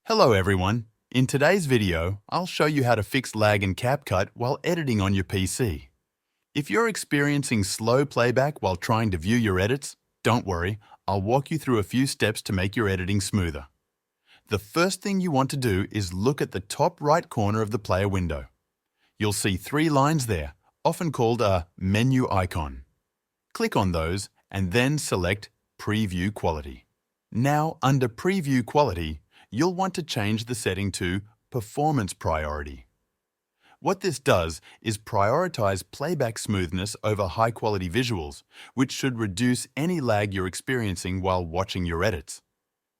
Hello everyone. In today's video, I'll show you how to fix lag in CapCut while editing on your PC. If you're experiencing slow playback while trying to view your edits, don't worry, I'll walk you through a few steps to make your editing smoother. The first thing you want to do is look at the top right corner of the player window. You'll see three lines there, often called a menu icon. Click on those and then select Preview Quality. Now, under Preview Quality, you'll want to change the setting to Performance Priority. What this does is prioritize playback smoothness over high-quality visuals, which should reduce any lag you're experiencing while watching your edits.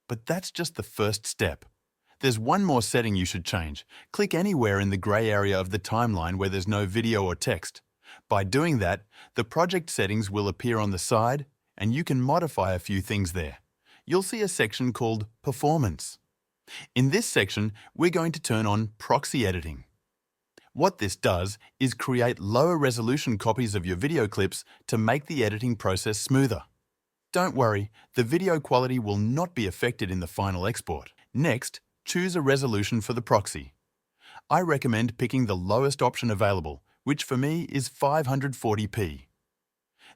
But that's just the first step. There's one more setting you should change. Click anywhere in the gray area of the timeline where there's no video or text. By doing that, the project settings will appear on the side, and you can modify a few things there. You'll see a section called Performance. In this section, we're going to turn on proxy editing. What this does is create lower resolution copies of your video clips to make the editing process smoother. Don't worry, the video quality will not be affected in the final export. Next, choose a resolution for the proxy. I recommend picking the lowest option available, which for me is 540p.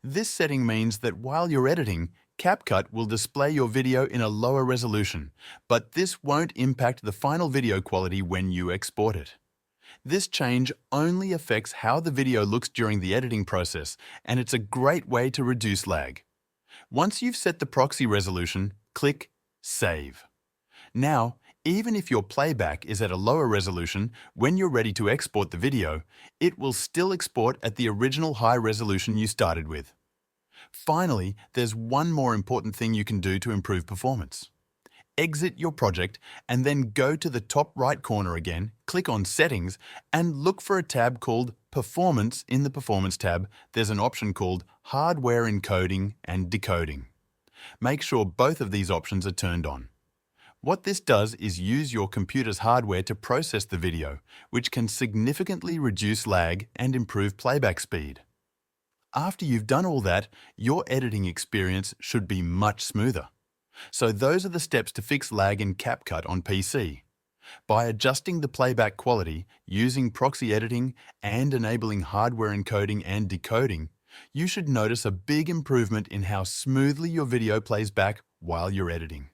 This setting means that while you're editing, CapCut will display your video in a lower resolution, but this won't impact the final video quality when you export it. This change only affects how the video looks during the editing process, and it's a great way to reduce lag. Once you've set the proxy resolution, click Save. Now, even if your playback is at a lower resolution, when you're ready to export the video, it will still export at the original high resolution you started with. Finally, there's one more important thing you can do to improve performance. Exit your project and then go to the top right corner again, click on Settings, and look for a tab called Performance. In the Performance tab, there's an option called Hardware Encoding and Decoding. Make sure both of these options are turned on. What this does is use your computer's hardware to process the video, which can significantly reduce lag and improve playback speed. After you've done all that, your editing experience should be much smoother. So those are the steps to fix lag in CapCut on PC. By adjusting the playback quality, using proxy editing, and enabling hardware encoding and decoding, you should notice a big improvement in how smoothly your video plays back while you're editing.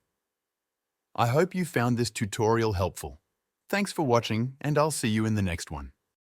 I hope you found this tutorial helpful. Thanks for watching, and I'll see you in the next one.